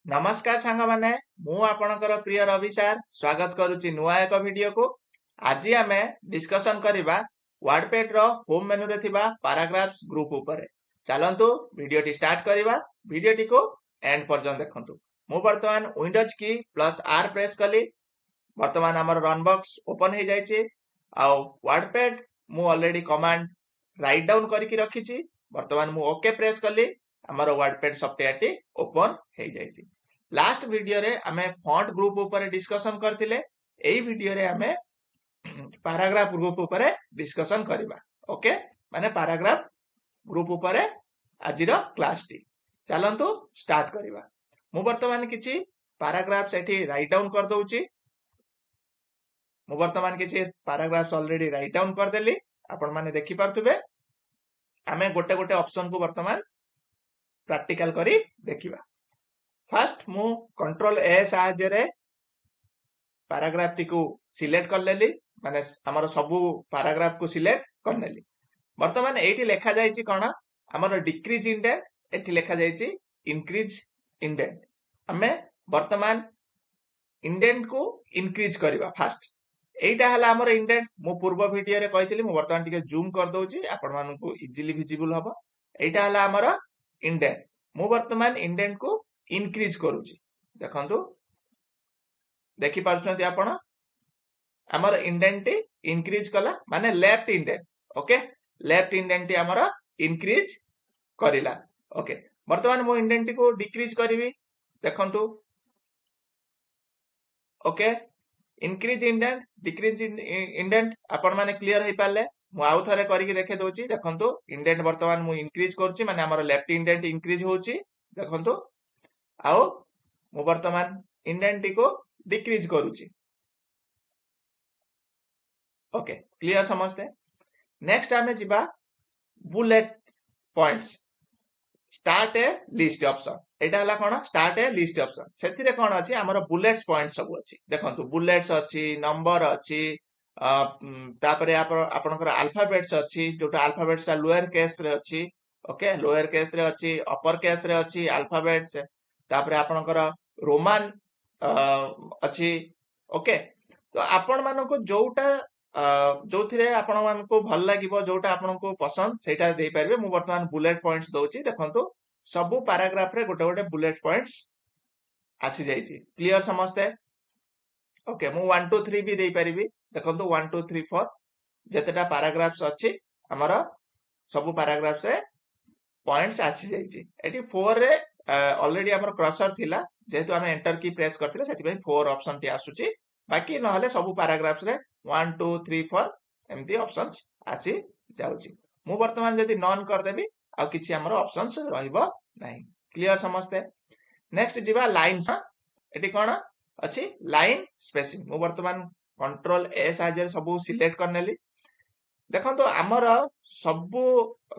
नमस्कार सांग माने मु आपणकर प्रिय रवि सार स्वागत करुच्ची नुआ एक वीडियो को। आज आम डिस्कसन करवा वर्डपैड रो होम मेनू रे थिबा पैराग्राफ्स ग्रुप ऊपर। चलंतु वीडियो टी स्टार्ट करवा। वीडियो टी को एंड पर्यंत देखंतु। मु वर्तमान विंडोज की प्लस आर प्रेस कली। वर्तमान हमर रन बॉक्स ओपन हो जाइए। आ वर्डपैड मु ऑलरेडी कमांड राइट डाउन करके रखी। वर्तमान मु ओके प्रेस कली। हमर वर्डपैड सॉफ्टवेयर टी ओपन हो जाइए। लास्ट वीडियो रे आमे फॉन्ट ग्रुप ऊपर डिस्कशन करथिले। एई वीडियो रे आमे पैराग्राफ ग्रुप ऊपर डिस्कशन करबा। ओके माने पैराग्राफ ग्रुप ऊपर आजिर क्लास टी चलंतु स्टार्ट करबा। मु वर्तमान किछि पैराग्राफ्स एठी राइट डाउन कर दउची। मु वर्तमान किछि पैराग्राफ्स ऑलरेडी राइट डाउन कर देली। आपण माने देखि पारथुबे। आमे गोटे गोटे ऑप्शन को वर्तमान प्रैक्टिकल करी देखिबा। फर्स्ट मु कंट्रोल ए साहाय्य पैराग्राफ टी को सिलेक्ट कर लेली। माने हमर सबु पैराग्राफ को सिलेक्ट कर नेली। वर्तमान एठी लेखा जायछि कोन हमर डिक्रीज इंडेंट एठी लेखा जायछि इंक्रीज इंडेंट। हमें वर्तमान इंडेंट को इंक्रीज करबा। फर्स्ट एटा हला हमर इंडेंट। मु पूर्व वीडियो रे कहितली मु वर्तमान टिके जूम कर दउछि आपण मानन को इजीली विजिबल हबो। एटा हला हमर इंडेंट। मु वर्तमान इंडेंट को इंक्रीज करूची। देखंतु देखि पारुछंती आपण हमर इंडेंट इंक्रीज कला माने left indent. Okay left indent हमर इंक्रीज करिला। ओके वर्तमान मो इंडेंट को डिक्रीज करिवि। देखंतु okay increase indent decrease indent आपण माने क्लियर हे पाले। मु आउ थरे करिके देखे दोची। देखंतु इंडेंट वर्तमान मु इंक्रीज करूची माने हमर लेफ्ट इंडेंट इंक्रीज होची। देखंतु आओ मु वर्तमान इंडेंट को डिक्रीज करूची। ओके क्लियर समझते। नेक्स्ट आमे जिबा बुलेट पॉइंट्स स्टार्ट ए लिस्ट ऑप्शन। एटा हला कोन स्टार्ट ए लिस्ट ऑप्शन। सेथिरे कोन अछि हमर बुलेट्स पॉइंट सब अछि। देखंतु बुलेट्स अछि नंबर अछि तापरे आपनकर अल्फाबेट्स अछि जोटा अल्फाबेट्स लोअर केस रे अछि। ओके लोअर केस रे अछि अपर केस रे अछि अल्फाबेट्स तापरे आपनकर रोमान अछि। ओके तो आपण मानको जोटा जोथिरे आपण मानको भल लागिबो जोटा आपनको पसंद सेटा देई परबे। मु वर्तमान बुलेट पॉइंट्स दउची। देखंतु सबु पैराग्राफ रे गोटे गोटे बुलेट पॉइंट्स आसी जाईची। क्लियर समझते। ओके मु 1 2 3 भी देई परिबी। देखंतु 1 2 3 4 जेतेटा पैराग्राफ्स अछि हमर सबु पैराग्राफ्स रे पॉइंट्स आसी जाईची। एटी 4 रे ऑलरेडी हमर क्रसर थिला जेहेतु हमें एंटर की प्रेस करथिले सेति पई 4 ऑप्शन टी आसुची। बाकी न हले सबु पैराग्राफ्स रे 1 2 3 4 एमती ऑप्शंस आसी जाउची। मु वर्तमान जदी नॉन कर देबी आ किछि हमर ऑप्शंस रहइबो नाही। क्लियर समझते। नेक्स्ट जिबा लाइन्स। एटी कोन अछि लाइन स्पेसिंग। मु वर्तमान कंट्रोल ए साहाय्य सबु सिलेक्ट करनेली। देखंतु हमर सबु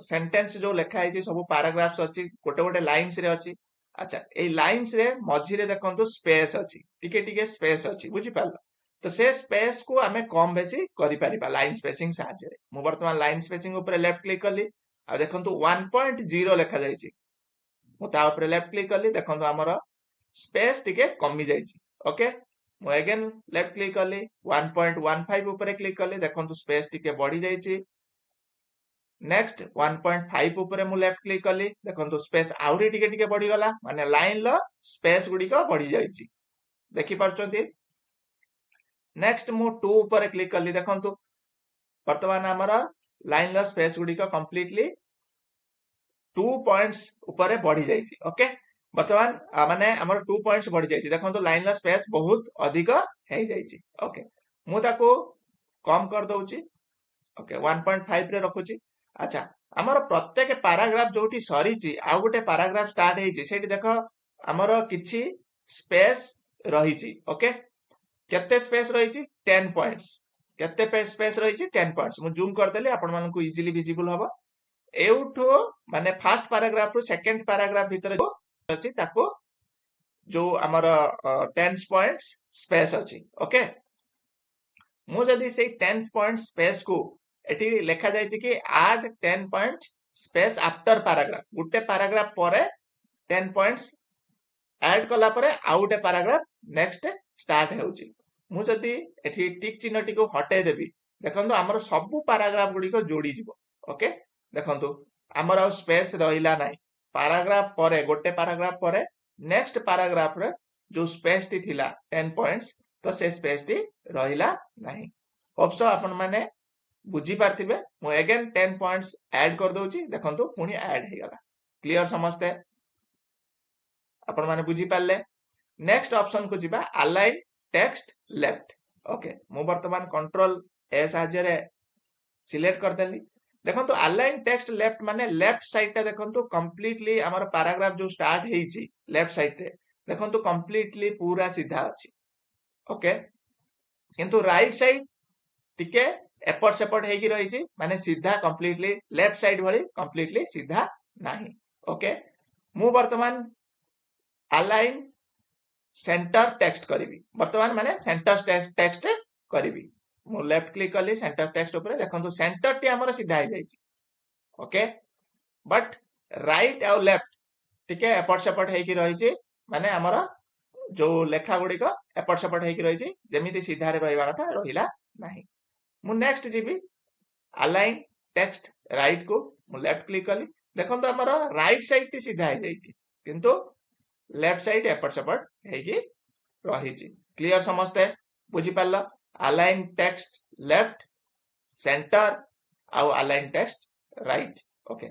सेंटेंस जो लेखा है सबु पैराग्राफ्स अछि गोटे गोटे लाइन्स रे अछि। अच्छा ए लाइन्स रे मझी रे देखंतु स्पेस अछि टिके टिके स्पेस अछि बुझि पालो। तो से स्पेस को हमें कम बेसी करि परिबा लाइन स्पेसिंग साहाय्य रे। मु वर्तमान लाइन स्पेसिंग ऊपर लेफ्ट क्लिक कली आ देखंतु 1.0 लेखा जाईची। मु ता ऊपर लेफ्ट क्लिक कली देखंतु हमर स्पेस टिके कमी जाईची। ओके मु अगेन लेफ्ट क्लिक कली 1.15 ऊपर क्लिक कली देखंतु स्पेस टिके बढ़ी जाईची। नेक्स्ट 1.5 ऊपर मु लेफ्ट क्लिक कली देखंतु स्पेस आउरी टिके टिके बढ़ी गला माने लाइन लो स्पेस गुडी को बढ़ी जाईची। देखि पारछंती। नेक्स्ट मु 2 ऊपर क्लिक कली देखंतु वर्तमान हमर लाइन लो स्पेस गुडी को कंप्लीटली 2 पॉइंट्स ऊपर बढ़ी जाईची। ओके वर्तमान माने हमर 2 पॉइंट्स बढ़ी जाईची। देखंतु लाइन लो स्पेस बहुत अधिक हे जाईची। ओके मु ताको कम कर दउची। ओके 1.5 रे रखुची। अच्छा हमर प्रत्येक पैराग्राफ जोटी सरीची आ गोटे पैराग्राफ स्टार्ट हेची सेठी देखो हमर किछि स्पेस रहिची। ओके केते स्पेस रहिची 10 पॉइंट्स। केते स्पेस रहिची 10 पॉइंट्स। मु जूम कर देली आपण मानकु इजीली विजिबल हबो। एउठो माने फर्स्ट पैराग्राफ रु सेकंड पैराग्राफ भीतर जो अछि ताको जो हमर 10 पॉइंट्स स्पेस अछि। ओके मु जदी से 10 पॉइंट स्पेस को एटी लेखा जायछि कि add 10 point space after paragraph गोटे पैराग्राफ परे 10 पॉइंट्स ऐड कला परे आउ गोटे पैराग्राफ नेक्स्ट स्टार्ट हेउची मु जदी एठी टिक चिन्हटी को हटे देबी देखंतु हमर सब पैराग्राफ गुडी को जोडी जिवो ओके देखंतु हमर आ स्पेस रहिला नाही पैराग्राफ परे गोटे पैराग्राफ परे नेक्स्ट पैराग्राफ रे जो स्पेस टी थिला 10 पॉइंट्स तो से स्पेस टी रहिला नाही होप्स आपण माने बुझी पारथिबे मु अगेन 10 पॉइंट्स ऐड कर दोची देखंतु पुनी ऐड हे गला क्लियर समझते आपण माने बुझी पारले नेक्स्ट ऑप्शन को जिबा अलाइन टेक्स्ट लेफ्ट ओके मु वर्तमान कंट्रोल ए साहाय्य रे सिलेक्ट कर देली देखंतु अलाइन टेक्स्ट लेफ्ट माने लेफ्ट साइड टा देखंतु कंप्लीटली हमर पैराग्राफ जो स्टार्ट हेची लेफ्ट साइड रे देखंतु कंप्लीटली पूरा सीधा अछि ओके किंतु राइट साइड टिके एपट सेपट हेकी रहिची माने सीधा कंप्लीटली लेफ्ट साइड भली कंप्लीटली सीधा नाही ओके मु वर्तमान अलाइन सेंटर टेक्स्ट करिवि वर्तमान माने सेंटर टेक्स्ट करिवि मु लेफ्ट क्लिक कली सेंटर टेक्स्ट ऊपर देखंतु सेंटर टी हमर सीधा हे जाईची ओके बट राइट और लेफ्ट टिके एपट सेपट हेकी रहिची माने हमर जो लेखा गुडी को एपट सेपट हेकी रहिची जेमिति सीधा रे रहिबा कथा रहिला नाही मु next GB align text right को मु लेफ्ट क्लिक कली देखंतु हमर राइट साइड टी सीधा हे जाईची किंतु लेफ्ट साइड एपट सेपट हेकी रहिची क्लियर समझते बुझी पारला अलाइन टेक्स्ट लेफ्ट सेंटर आउ align text right okay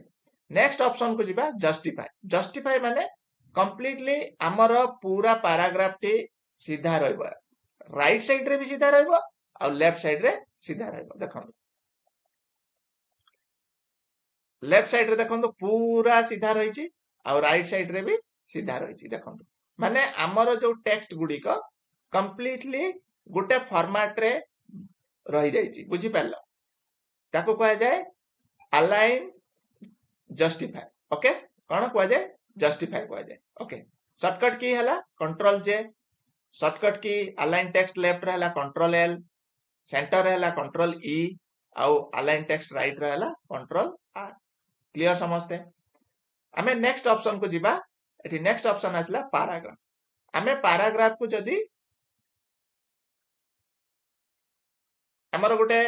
next option को जिबा जस्टिफाई माने कंप्लीटली हमर पूरा पैराग्राफ टी सीधा रहइबो राइट साइड रे भी सीधा रहइबो आ लेफ्ट साइड रे सीधा रहइबो देखंतु लेफ्ट साइड रे देखंतु पूरा सीधा रहिची आ राइट साइड रे भी सीधा रहिची देखंतु माने हमर जो टेक्स्ट गुडी को कंप्लीटली गोटे फॉर्मेट रे रही जाईची बुझी पारलो ताको कहा जाए अलाइन जस्टिफाई ओके कोन कहा जाए जस्टिफाई कहा जाए ओके शॉर्टकट की हला कंट्रोल जे शॉर्टकट की अलाइन टेक्स्ट लेफ्ट रहला कंट्रोल एल सेंटर रहला कंट्रोल ई आउ अलाइन टेक्स्ट राइट रहला कंट्रोल आर क्लियर समझते हमें नेक्स्ट ऑप्शन को जिबा एठी नेक्स्ट ऑप्शन आसला पैराग्राफ हमें पैराग्राफ को जदी हमर गोटे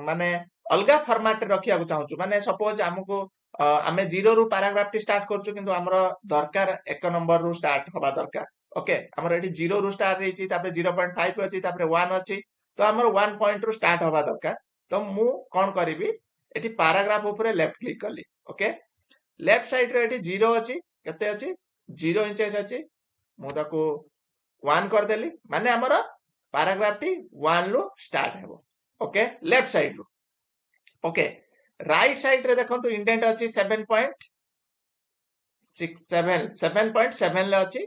माने अलगा फॉर्मेट रखिया को चाहूछु माने सपोज हमको आमे 0 रु पैराग्राफ टी स्टार्ट करछु किंतु हमर दरकार 1 नंबर रु स्टार्ट होबा दरकार ओके हमर एठी 0 रु स्टार्ट रेची तापरे 0.5 अछि तापरे 1 अछि तो हमर 1 पॉइंट रु स्टार्ट होबा दरकार तो मु कोन करिवि एठी पैराग्राफ ऊपर लेफ्ट क्लिक करली ओके लेफ्ट साइड रे एठी 0 अछि केते अछि 0 इंचेस अछि मु ताको 1 कर देली माने हमर पैराग्राफ टी 1 लो स्टार्ट हेबो ओके लेफ्ट साइड रो ओके राइट साइड रे देखंतु इंडेंट अछि 7.7 ले अछि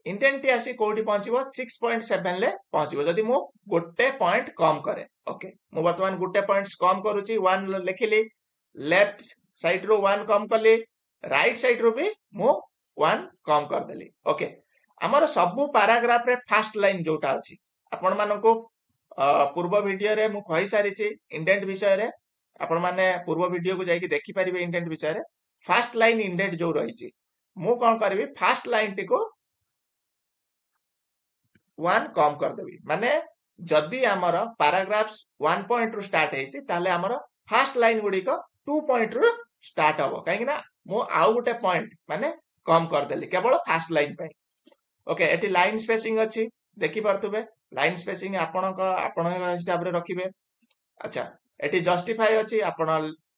इंडेंट टी आसी कोठी पहुंचीबो 6.7 ले पहुंचीबो जदी मु गोटे पॉइंट कम करे ओके मु वर्तमान गोटे पॉइंट्स कम करूची 1 लिखिली लेफ्ट साइड रो 1 कम करली राइट साइड रो भी मु 1 कम कर देली ओके हमर सब पैराग्राफ रे फर्स्ट लाइन जोटा अछि आपण मानको पूर्व वीडियो रे मु कहि सारिची इंडेंट विषय रे आपण माने पूर्व वीडियो को जाई देखि परिबे इंडेंट विषय रे फर्स्ट लाइन इंडेंट जो रहिची मु कोन करबी फर्स्ट लाइन टी को 1 कम कर देबी माने जदी हमर पैराग्राफ्स 1 पॉइंट रु स्टार्ट हेची ताले हमर फर्स्ट लाइन गुडी को 2 पॉइंट रु स्टार्ट हबो काहे ना मु आउ गोटे पॉइंट माने कम कर देली केवल फर्स्ट लाइन पे ओके एटी लाइन स्पेसिंग अछि देखि परतुबे लाइन स्पेसिंग आपण हिसाब रे रखिबे अच्छा एटी जस्टिफाई अछि आपण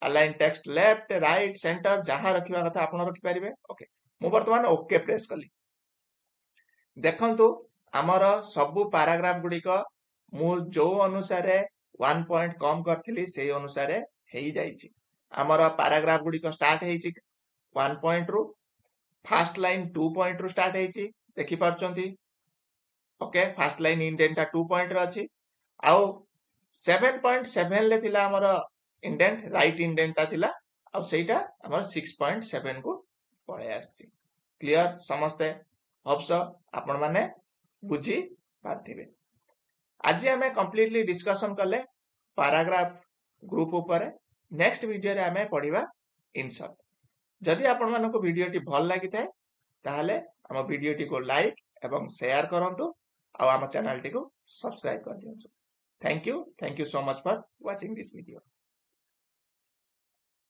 align text left right centre जहां रखिबा कथा आपण रखि परिबे ओके मु वर्तमान ओके प्रेस कली देखंतु हमर सब पैराग्राफ गुडी को मु जो अनुसार 1 पॉइंट कम करथिली सेही अनुसार हेई जाईची हमर पैराग्राफ गुडी को स्टार्ट हेईची 1 पॉइंट रु फर्स्ट लाइन 2 पॉइंट रु स्टार्ट हेईची देखि परचंती okay first line indent 2 point रे अछि आउ 7.7 ले थिला हमर इंडेंट राइट इंडेंट थिला आ सेटा हमर 6.7 को पळे आछि क्लियर समझते होप्स आपण माने बुझी पारथिबे आज हमें कंप्लीटली डिस्कशन करले पैराग्राफ ग्रुप ऊपर नेक्स्ट वीडियो रे हमें पढिबा इंसर्ट जदि आपण मानको वीडियो टी भल लागि थाए ताहले आम वीडियो टी को लाइक एवं शेयर करंतु आ आम चैनल टी को सब्सक्राइब कर दियंतु। Thank you so much for watching this video.